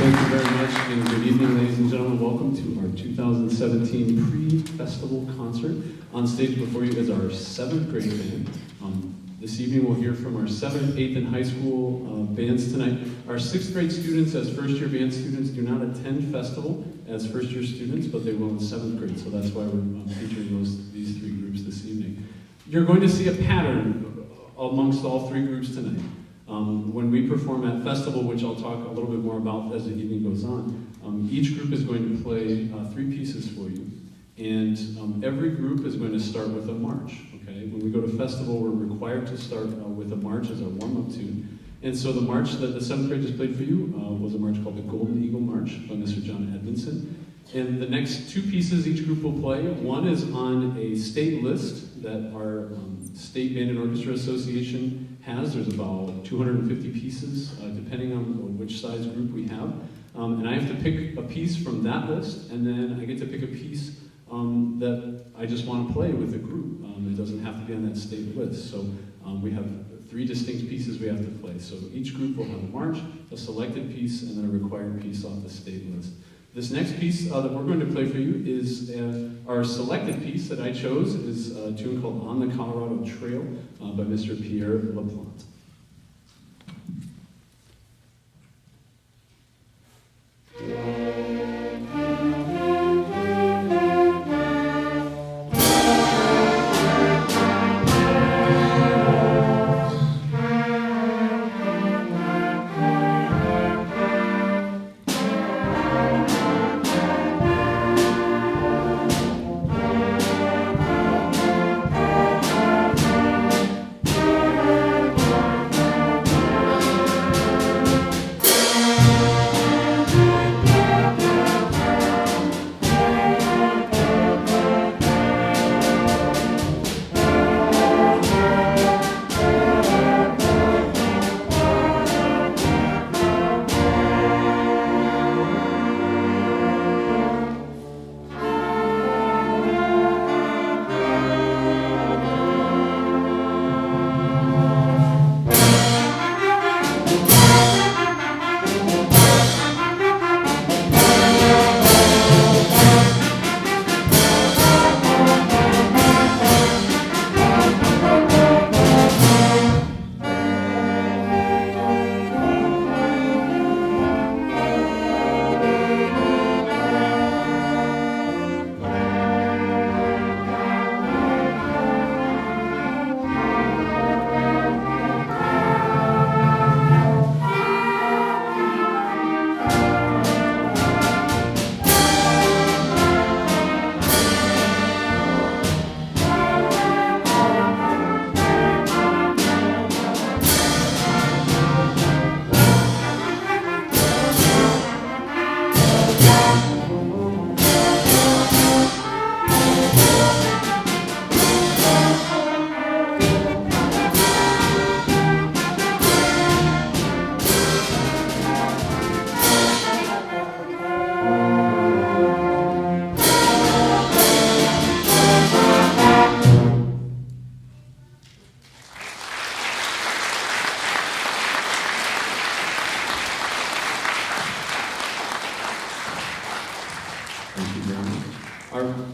Thank you very much, and good evening, ladies and gentlemen. Welcome to our 2017 pre-festival concert. On stage before you is our 7th grade band. This evening we'll hear from our 7th, 8th, and high school bands tonight. Our 6th grade students as first-year band students do not attend festival as first-year students, but they will in 7th grade, so that's why we're featuring these three groups this evening. You're going to see a pattern amongst all three groups tonight. When we perform at festival, which I'll talk a little bit more about as the evening goes on, each group is going to play 3 pieces for you. And every group is going to start with a march, okay? When we go to festival, we're required to start with a march as our warm-up tune. And so the march that the 7th grade just played for you was a march called the Golden Eagle March by Mr. John Edmondson. And the next 2 pieces each group will play. One is on a state list that our State Band and Orchestra Association has. There's about 250 pieces, depending on which size group we have. And I have to pick a piece from that list, and then I get to pick a piece that I just want to play with the group. It doesn't have to be on that state list. So we have 3 distinct pieces we have to play. So each group will have a march, a selected piece, and then a required piece off the state list. This next piece that we're going to play for you is our selected piece that I chose is a tune called On the Colorado Trail by Mr. Pierre LaPlante.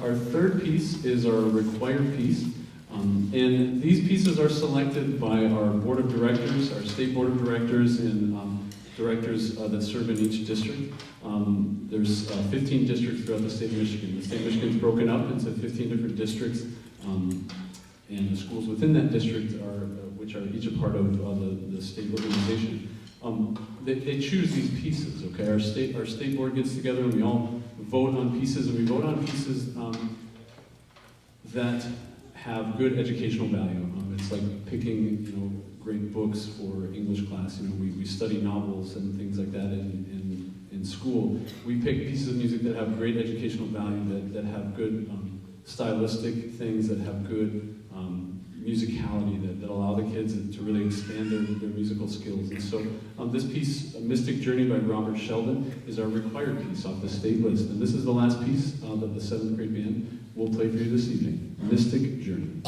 Our third piece is our required piece, and these pieces are selected by our board of directors, our state board of directors, and directors that serve in each district. There's 15 districts throughout the state of Michigan. The state of Michigan is broken up into 15 different districts, and the schools within that district which are each a part of the state organization. They choose these pieces, okay? Our state board gets together and we all vote on pieces, and we vote on pieces that have good educational value. It's like picking, great books for English class. We study novels and things like that in school. We pick pieces of music that have great educational value, that have good stylistic things, that have good musicality, that allow the kids to really expand their musical skills. And so this piece, Mystic Journey by Robert Sheldon, is our required piece off the state list. And this is the last piece that the 7th grade band will play for you this evening, Mystic Journey.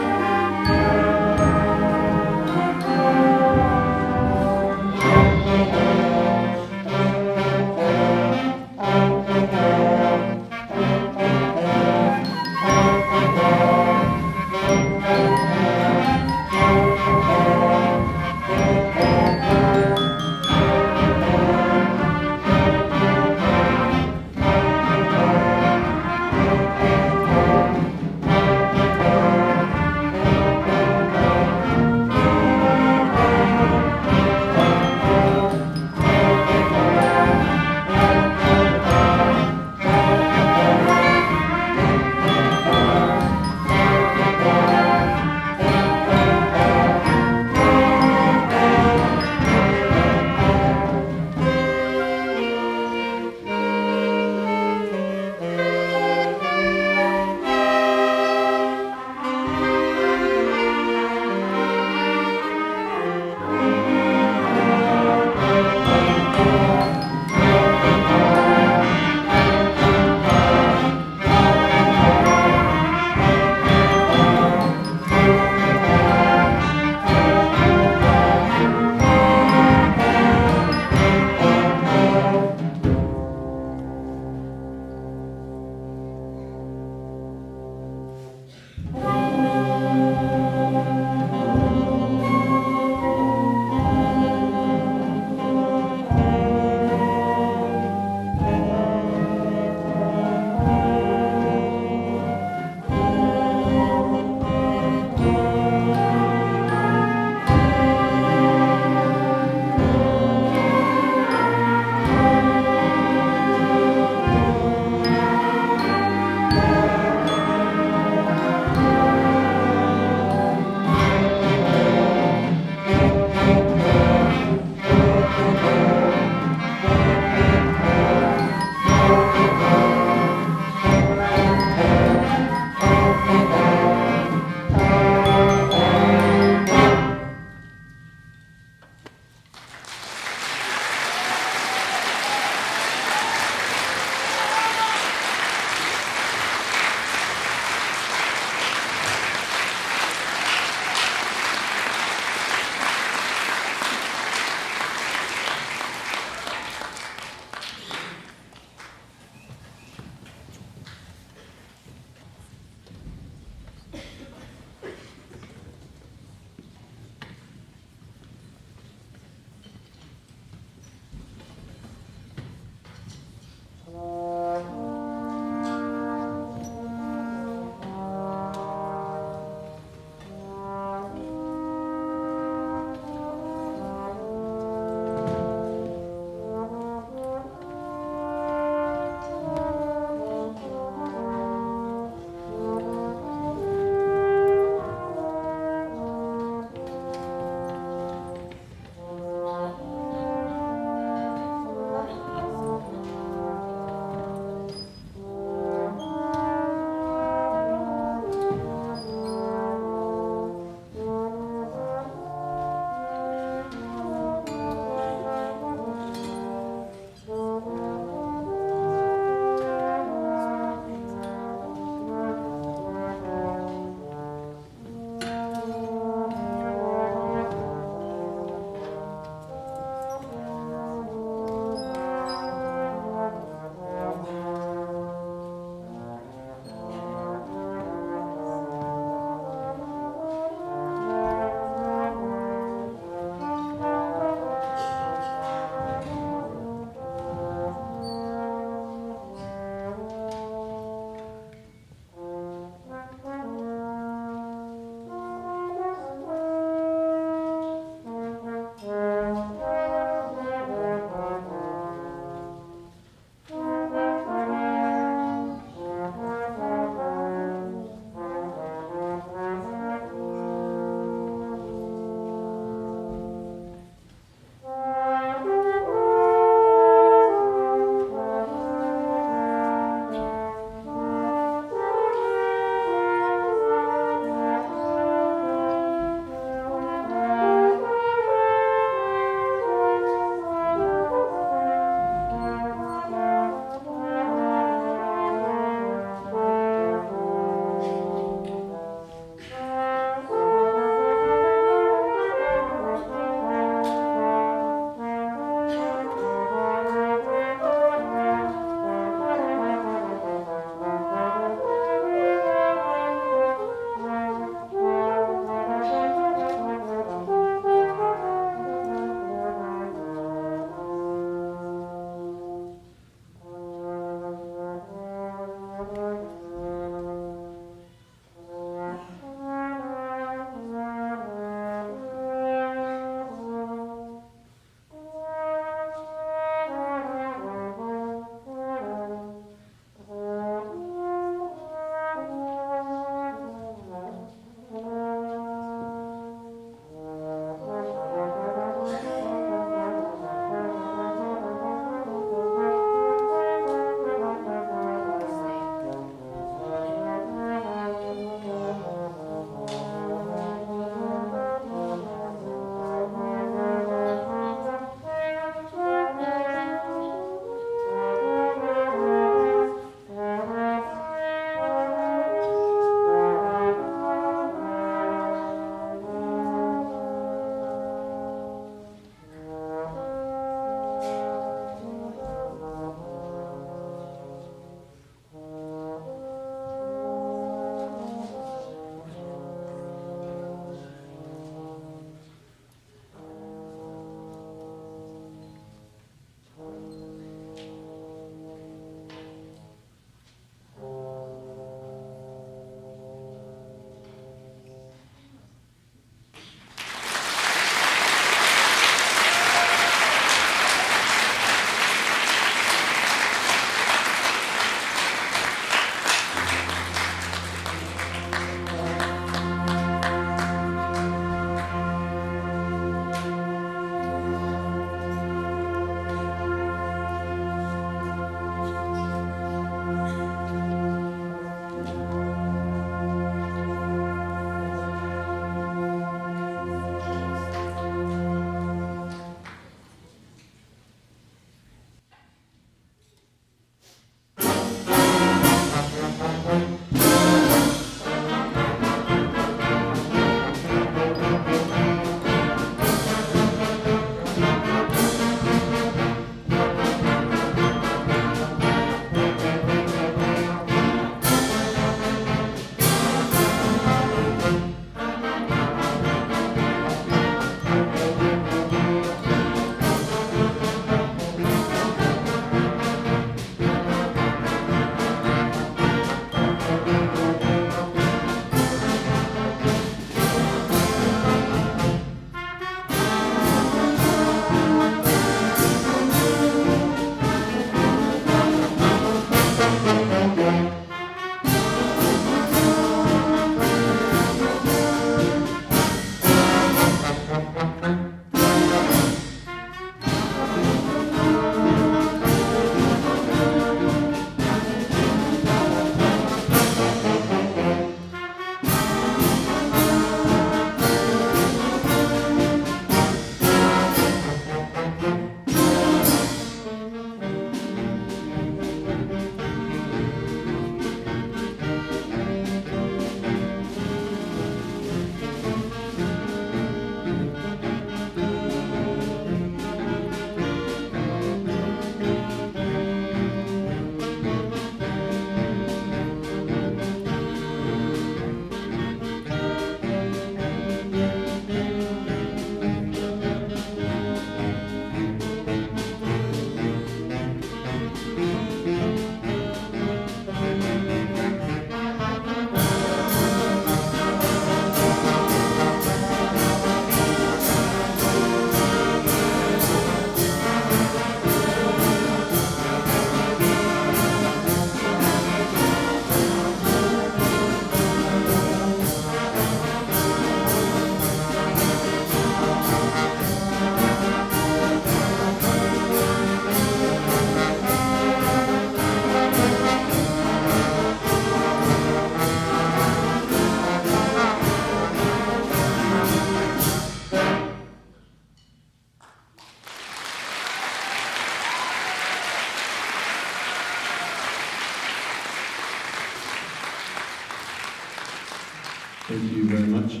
Thank you very much.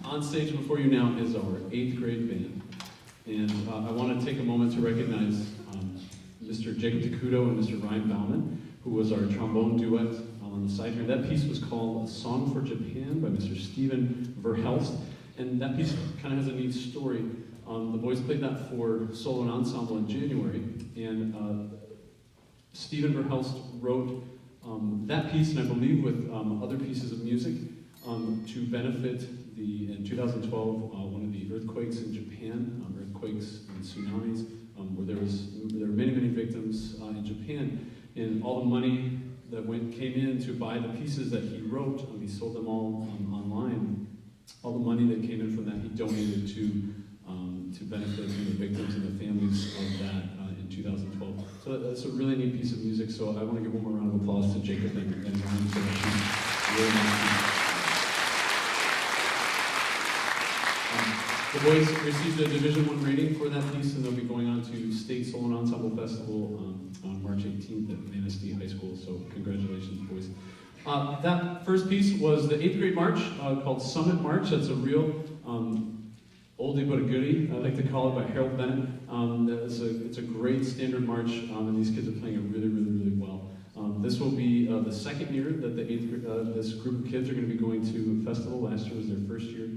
On stage before you now is our 8th grade band. And I want to take a moment to recognize Mr. Jacob Takudo and Mr. Ryan Bauman, who was our trombone duet on the side here. That piece was called A Song for Japan by Mr. Stephen Verhelst. And that piece kind of has a neat story. The boys played that for solo and ensemble in January. And Stephen Verhelst wrote that piece, and I believe with other pieces of music, to benefit in 2012, one of the earthquakes in Japan, earthquakes and tsunamis, where there were many, many victims in Japan, and all the money that came in to buy the pieces that he wrote, he sold them all online. All the money that came in from that, he donated to benefit the victims and the families of that in 2012. So that's a really neat piece of music. So I want to give one more round of applause to Jacob and Ryan for that piece. Really nice piece. The boys received a Division I rating for that piece, and they'll be going on to State Solo and Ensemble Festival on March 18th at Manistee High School, so congratulations, boys. That first piece was the 8th grade march called Summit March. That's a real oldie but a goodie, I like to call it, by Harold Bennett. It's a great standard march, and these kids are playing it really, really, really well. This will be the second year that this group of kids are going to be going to a festival. Last year was their first year,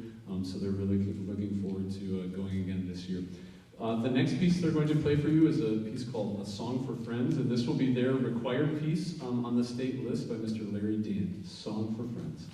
so they're really looking forward to going again this year. The next piece they're going to play for you is a piece called A Song for Friends, and this will be their required piece on the state list by Mr. Larry Dan, Song for Friends.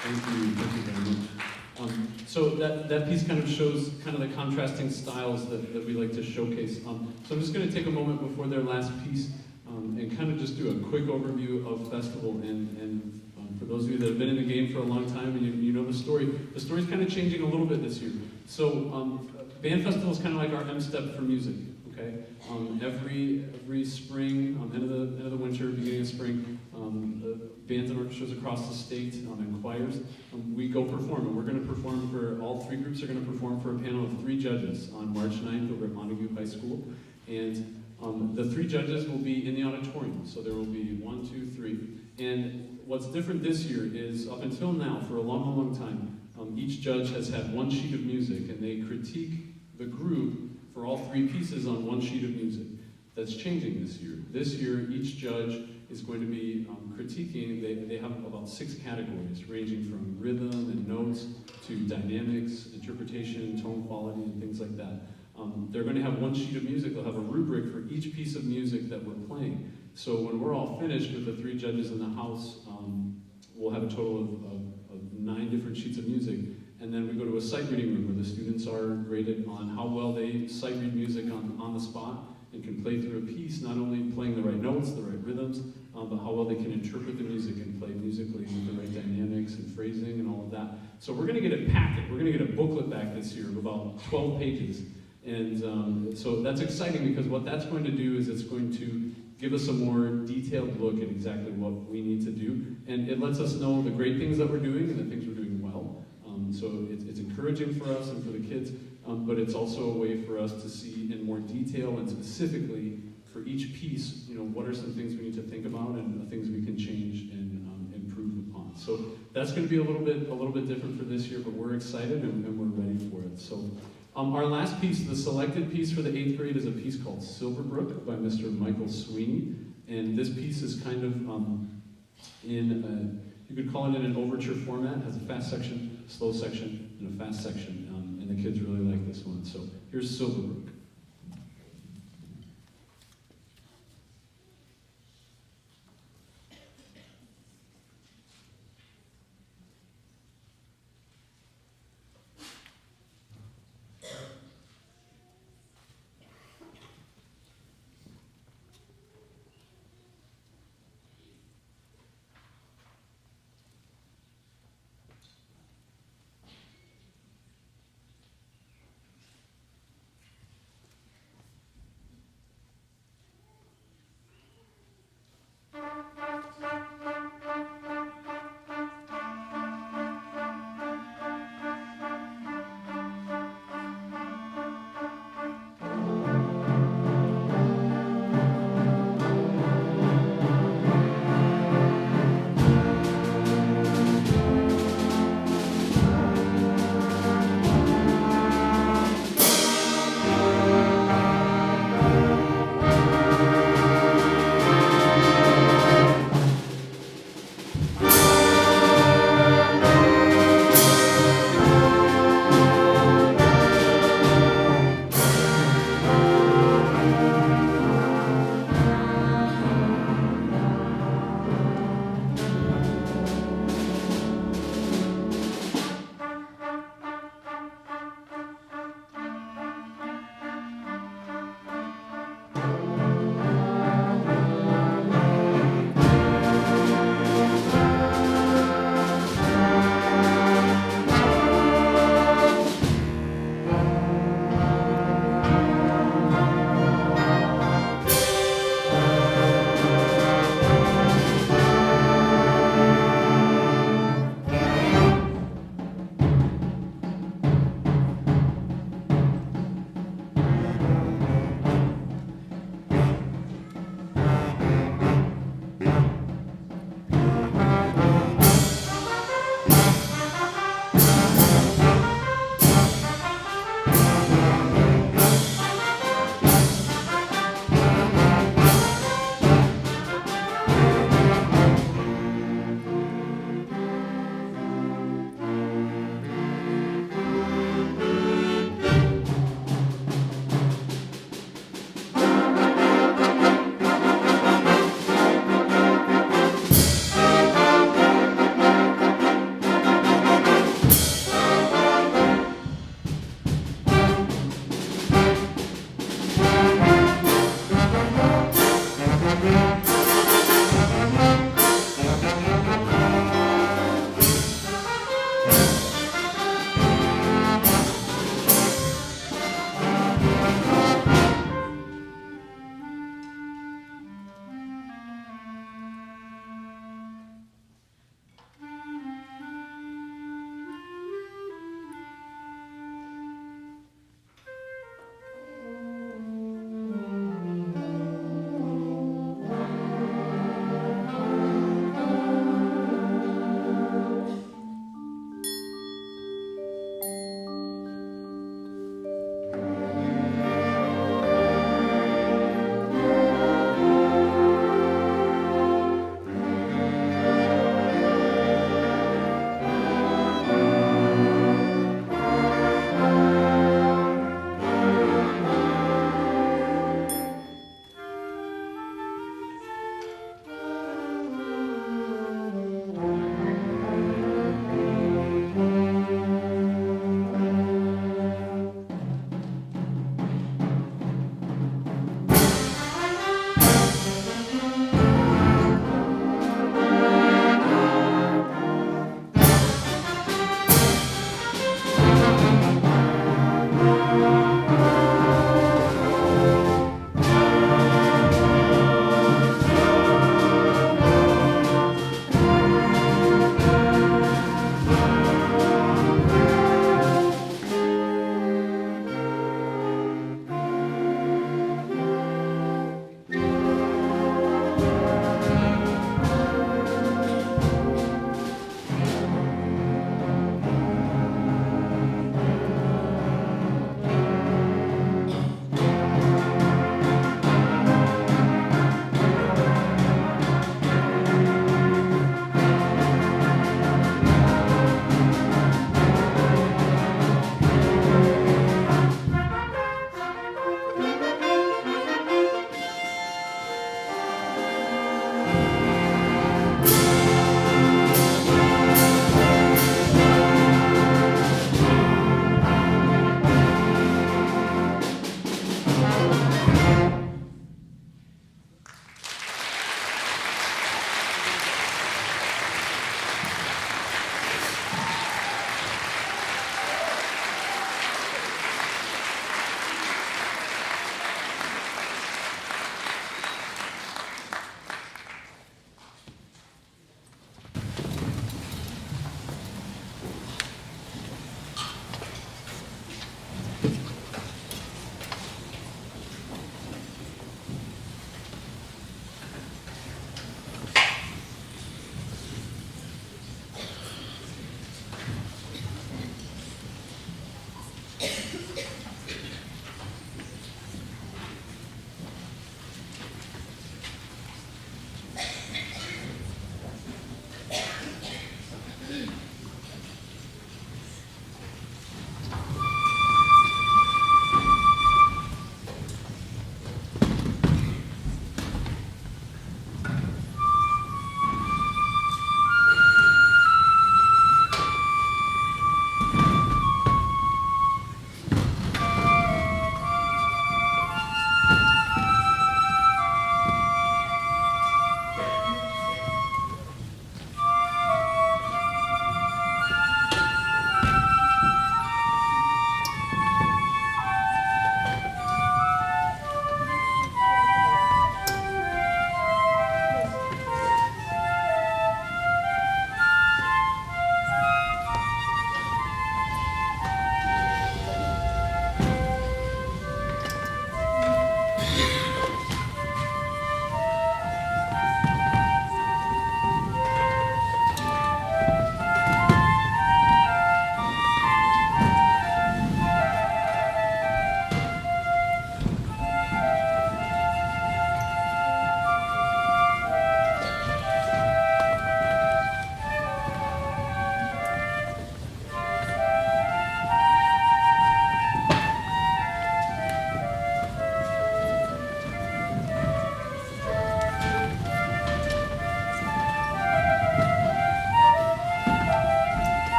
Thank you very much. So that piece kind of shows kind of the contrasting styles that we like to showcase. So I'm just going to take a moment before their last piece and kind of just do a quick overview of festival. And for those of you that have been in the game for a long time and you know the story's kind of changing a little bit this year. So Band Festival is kind of like our M-Step for music. Okay, every spring, end of the winter, beginning of spring, bands and orchestras across the state and choirs, we go perform, and we're going to perform for all three groups are going to perform for a panel of 3 judges on March 9th over at Montague High School, and the 3 judges will be in the auditorium. So there will be 1, 2, 3, and what's different this year is up until now, for a long time, each judge has had 1 sheet of music, and they critique the group for all 3 pieces on 1 sheet of music. That's changing this year. This year, each judge is going to be critiquing. They have about 6 categories, ranging from rhythm and notes to dynamics, interpretation, tone quality, and things like that. They're going to have 1 sheet of music. They'll have a rubric for each piece of music that we're playing. So when we're all finished with the 3 judges in the house, we'll have a total of 9 different sheets of music. And then we go to a sight reading room where the students are graded on how well they sight read music on the spot and can play through a piece, not only playing the right notes, the right rhythms, but how well they can interpret the music and play musically with the right dynamics and phrasing and all of that. So we're going to get a packet, we're going to get a booklet back this year of about 12 pages. And so that's exciting because what that's going to do is it's going to give us a more detailed look at exactly what we need to do. And it lets us know the great things that we're doing and the things we're doing well. So it's encouraging for us and for the kids, but it's also a way for us to see in more detail and specifically for each piece, what are some things we need to think about and things we can change and improve upon. So that's going to be a little bit different for this year, but we're excited and we're ready for it. So our last piece, the selected piece for the 8th grade, is a piece called Silverbrook by Mr. Michael Sweeney, and this piece is kind of you could call it in an overture format. It has a fast section, slow section, and a fast section, and the kids really like this one. So here's Silverbrook.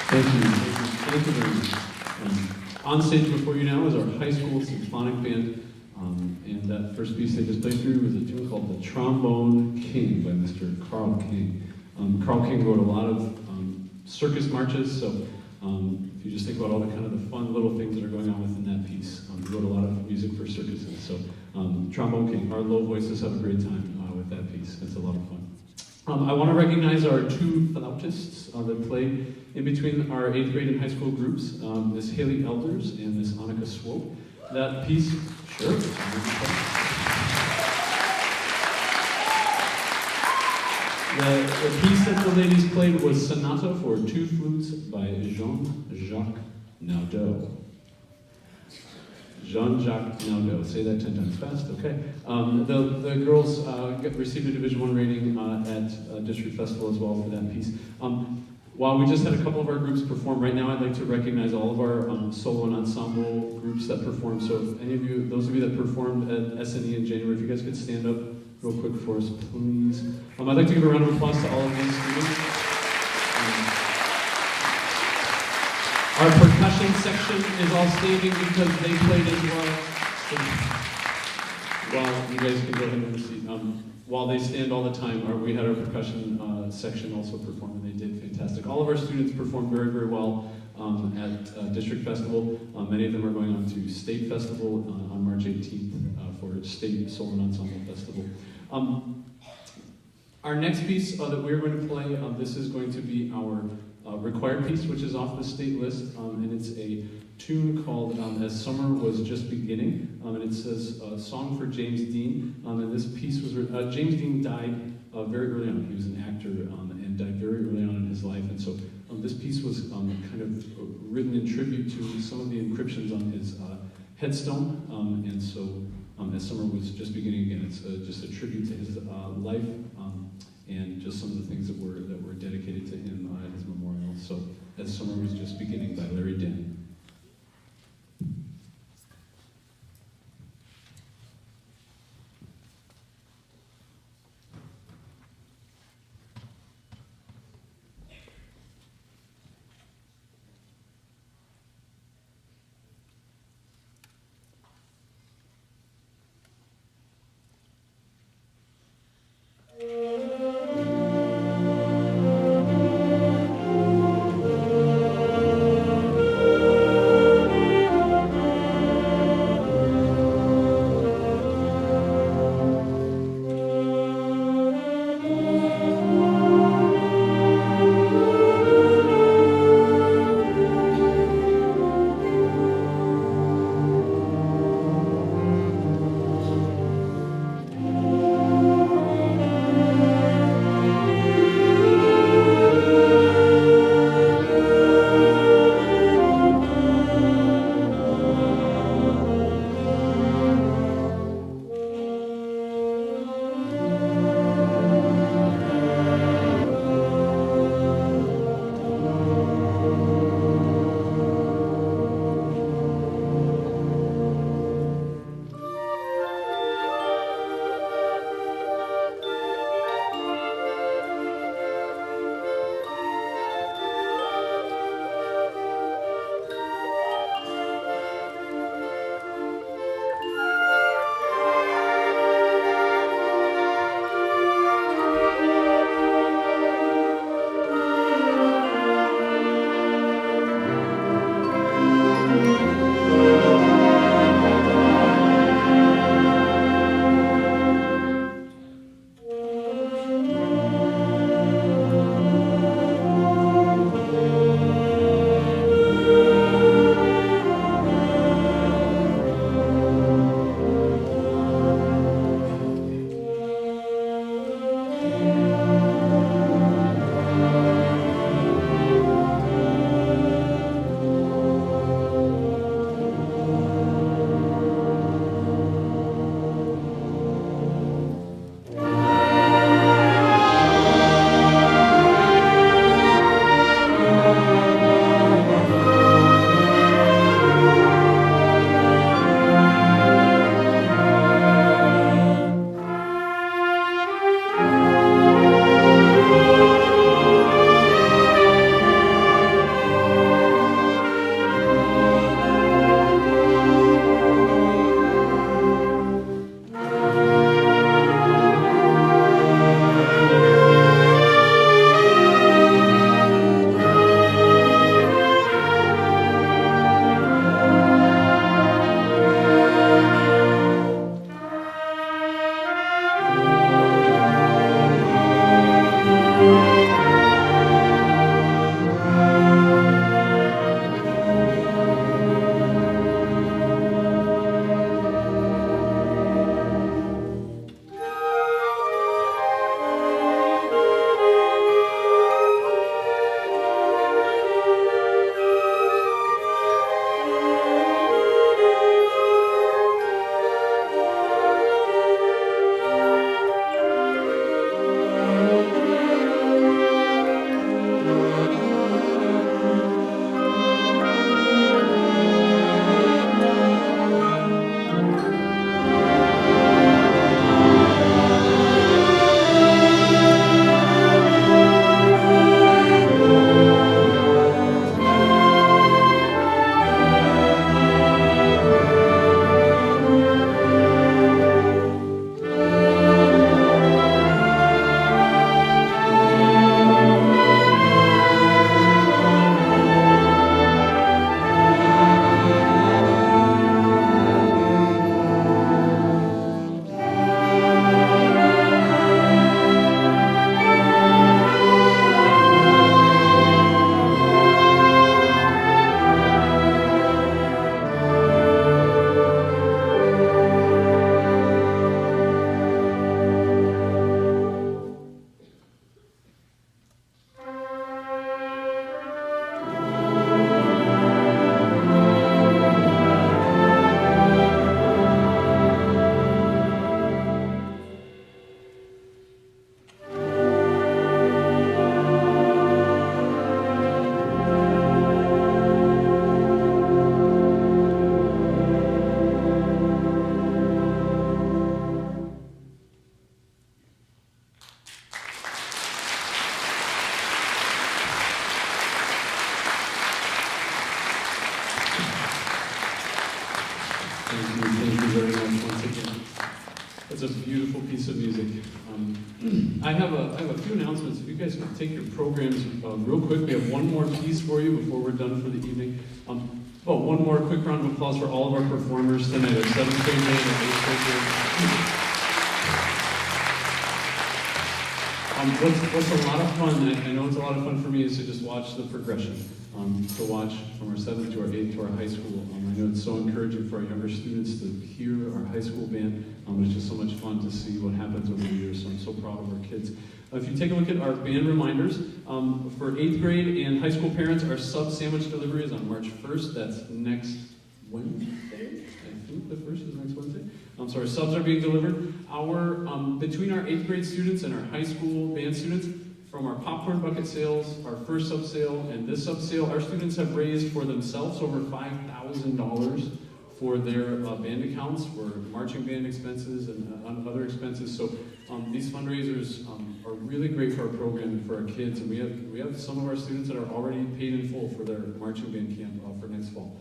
Thank you. Thank you very much. On stage before you now is our high school symphonic band, and that first piece they just played through was a tune called The Trombone King by Mr. Carl King. Carl King wrote a lot of circus marches, so if you just think about all the kind of the fun little things that are going on within that piece, he wrote a lot of music for circuses. So Trombone King, our low voices have a great time with that piece. It's a lot of fun. I want to recognize our two flautists that play in between our 8th grade and high school groups, Miss Haley Elders and Miss Annika Swope. That piece, sure. The piece that the ladies played was Sonata for Two Flutes by Jean-Jacques Naudot. Jean-Jacques Naudot. Say that 10 times fast, okay. The girls received a Division I rating at District Festival as well for that piece. While we just had a couple of our groups perform, right now I'd like to recognize all of our solo and ensemble groups that performed. So if any of you, those of you that performed at SNE in January, if you guys could stand up real quick for us, please. I'd like to give a round of applause to all of these students. Our percussion section is all standing because they played as well. Well, you guys can go ahead and see. While they stand all the time, we had our percussion section also perform, and they did fantastic. All of our students performed very, very well at District Festival. Many of them are going on to State Festival on March 18th for State Solo and Ensemble Festival. Our next piece that we're going to play, this is going to be our required piece, which is off the state list, and it's a tune called As Summer Was Just Beginning, and it says Song for James Dean, and this piece was, James Dean died very early on. He was an actor and died very early on in his life, and so this piece was kind of written in tribute to some of the inscriptions on his headstone, and so As Summer Was Just Beginning, again, it's just a tribute to his life, and just some of the things that were dedicated to him at his memorial. So, As Summer Was Just Beginning by Larry Dinn. beautiful piece of music. I have a few announcements. If you guys can take your programs real quick, we have one more piece for you before we're done for the evening. One more quick round of applause for all of our performers tonight, our 7th grade band and 8th grade band. What's a lot of fun, I know it's a lot of fun for me, is to just watch the progression. To watch from our 7th to our 8th to our high school. I know it's so encouraging for our younger students to hear our high school band. It's just so much fun to see what happens over the years, so I'm so proud of our kids. If you take a look at our band reminders, for 8th grade and high school parents, our sub sandwich delivery is on March 1st. That's next Wednesday. I think the 1st is next Wednesday. So our subs are being delivered. Between our 8th grade students and our high school band students, from our popcorn bucket sales, our first sub sale, and this sub sale, our students have raised for themselves over $5,000 for their band accounts, for marching band expenses and other expenses. So these fundraisers are really great for our program and for our kids. And we have some of our students that are already paid in full for their marching band camp for next fall.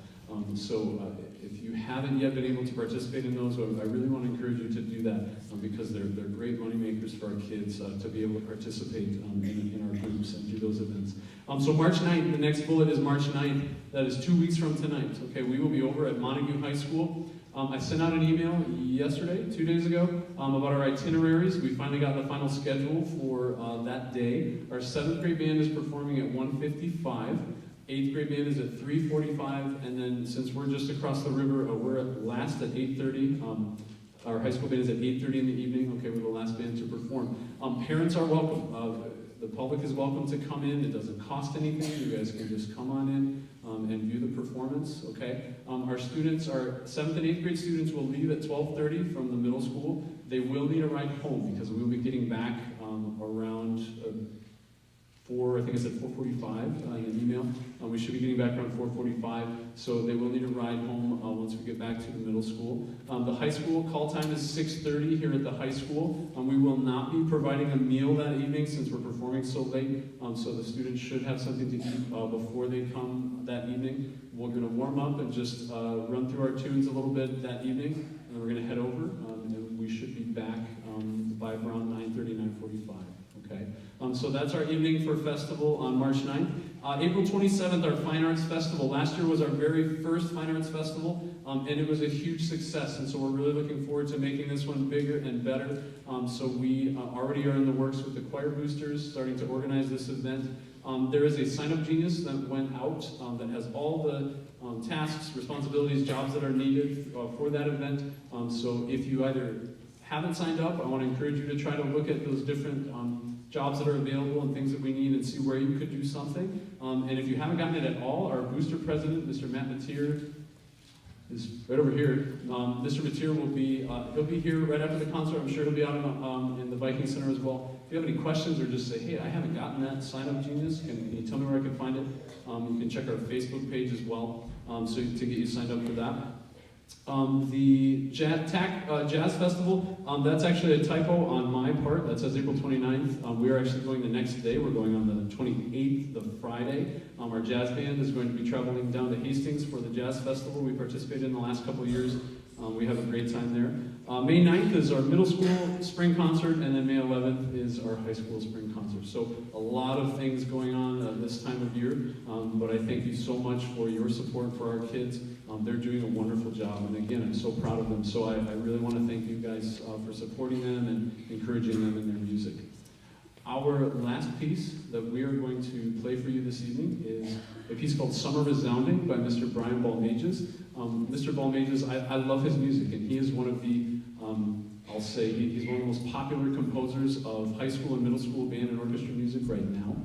If you haven't yet been able to participate in those, I really want to encourage you to do that because they're great money makers for our kids to be able to participate in our groups and do those events. So March 9th, the next bullet is March 9th. That is 2 weeks from tonight. Okay, we will be over at Montague High School. I sent out an email yesterday, 2 days ago, about our itineraries. We finally got the final schedule for that day. Our 7th grade band is performing at 1:55. 8th grade band is at 3:45, and then since we're just across the river, we're at last at 8:30. Our high school band is at 8:30 in the evening. Okay, we're the last band to perform. Parents are welcome. The public is welcome to come in. It doesn't cost anything. You guys can just come on in and view the performance. Okay. Our 7th and 8th grade students will leave at 12:30 from the middle school. They will need a ride home because we will be getting back around 4:45 in an email. We should be getting back around 4:45, so they will need a ride home once we get back to the middle school. The high school call time is 6:30 here at the high school. We will not be providing a meal that evening since we're performing so late, so the students should have something to eat before they come that evening. We're going to warm up and just run through our tunes a little bit that evening, and then we're going to head over, and we should be back by around 9:30, 9:45. Okay, so that's our evening for festival on March 9th. April 27th, our Fine Arts Festival. Last year was our very first Fine Arts Festival, and it was a huge success, and so we're really looking forward to making this one bigger and better. So we already are in the works with the choir boosters, starting to organize this event. There is a sign-up genius that went out that has all the tasks, responsibilities, jobs that are needed for that event. So if you either haven't signed up, I want to encourage you to try to look at those different jobs that are available and things that we need and see where you could do something. And if you haven't gotten it at all, our booster president, Mr. Matt Mateer, is right over here. Mr. Mateer will he'll be here right after the concert. I'm sure he'll be out in the Viking Center as well. If you have any questions or just say, hey, I haven't gotten that sign-up genius, can you tell me where I can find it? You can check our Facebook page as well so to get you signed up for that. The Jazz Festival, that's actually a typo on my part. That says April 29th. We are actually going the next day. We're going on the 28th, the Friday. Our jazz band is going to be traveling down to Hastings for the Jazz Festival we participated in the last couple of years. We have a great time there. May 9th is our middle school spring concert, and then May 11th is our high school spring concert. So a lot of things going on this time of year, but I thank you so much for your support for our kids. They're doing a wonderful job, and again, I'm so proud of them. So I really want to thank you guys for supporting them and encouraging them in their music. Our last piece that we are going to play for you this evening is a piece called Summer Resounding by Mr. Brian Balmages. Mr. Balmages, I love his music, and he is one of the, I'll say, he's one of the most popular composers of high school and middle school band and orchestra music right now.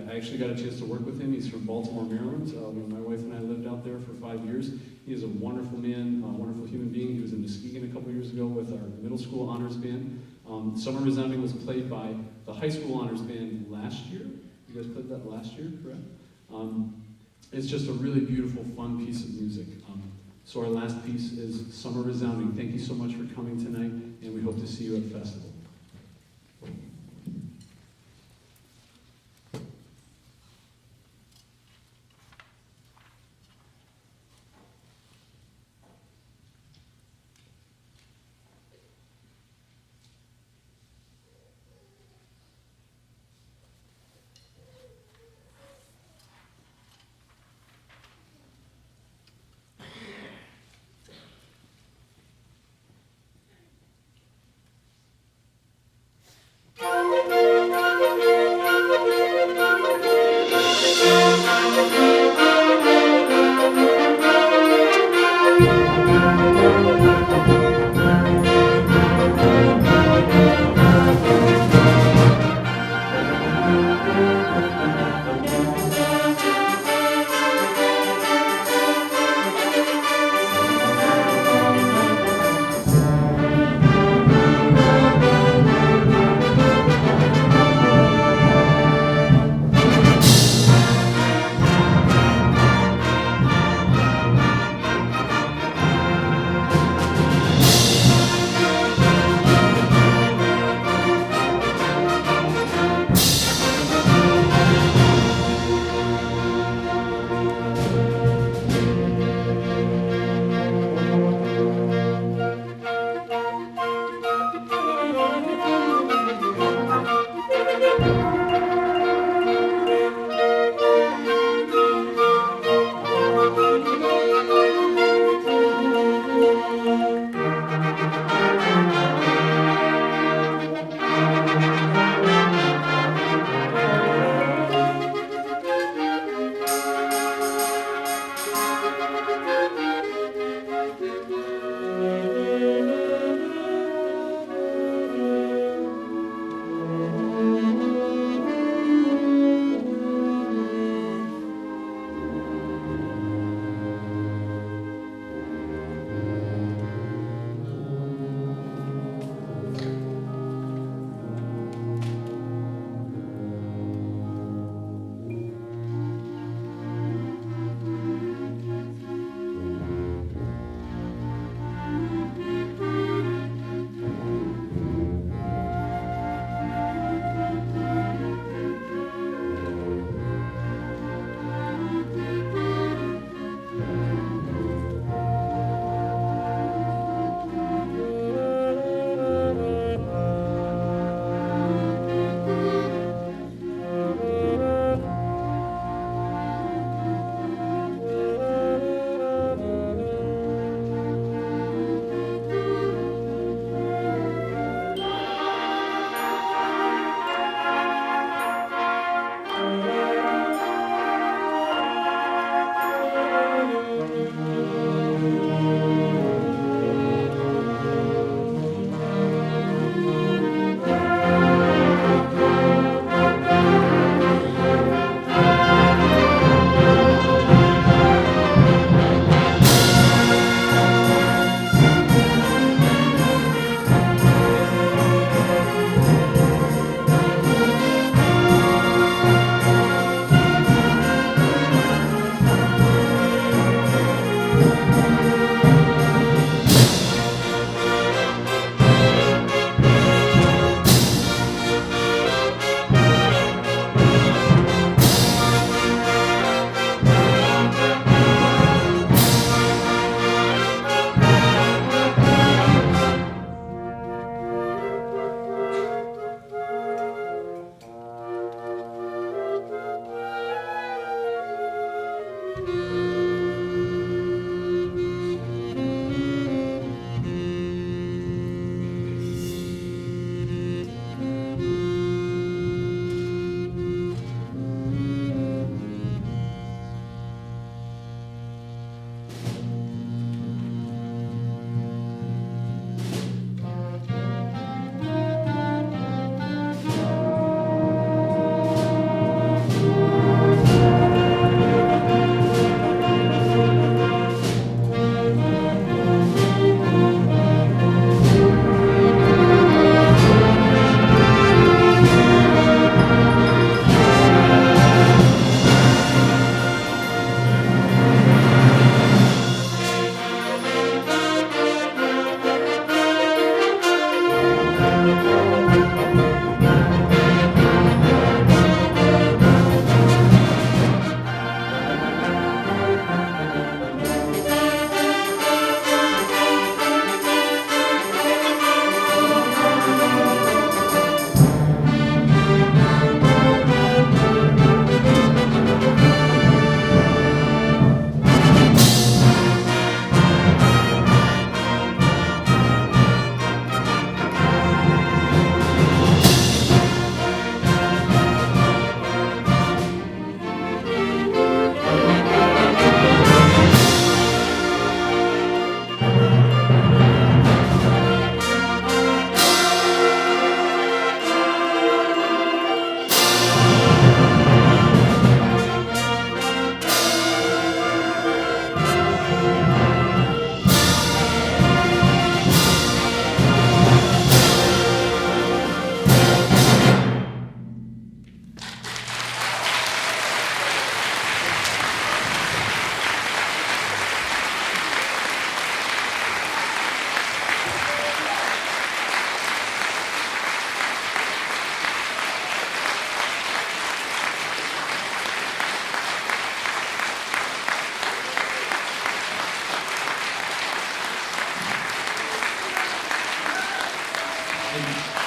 I actually got a chance to work with him. He's from Baltimore, Maryland. When my wife and I lived out there for 5 years. He is a wonderful man, a wonderful human being. He was in Muskegon a couple years ago with our middle school honors band. Summer Resounding was played by the high school honors band last year. You guys played that last year, correct? It's just a really beautiful, fun piece of music. So our last piece is Summer Resounding. Thank you so much for coming tonight, and we hope to see you at the festival.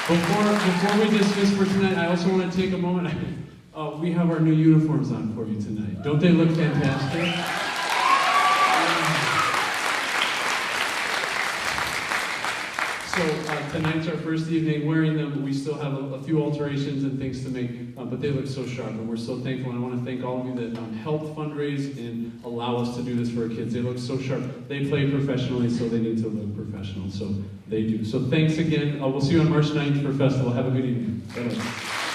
Before we dismiss for tonight, I also want to take a moment. We have our new uniforms on for you tonight. Don't they look fantastic? So tonight's our first evening wearing them. We still have a few alterations and things to make, but they look so sharp, and we're so thankful. And I want to thank all of you that helped fundraise and allow us to do this for our kids. They look so sharp. They play professionally, so they need to look professional. So they do. So thanks again. We'll see you on March 9th for festival. Have a good evening. Bye-bye.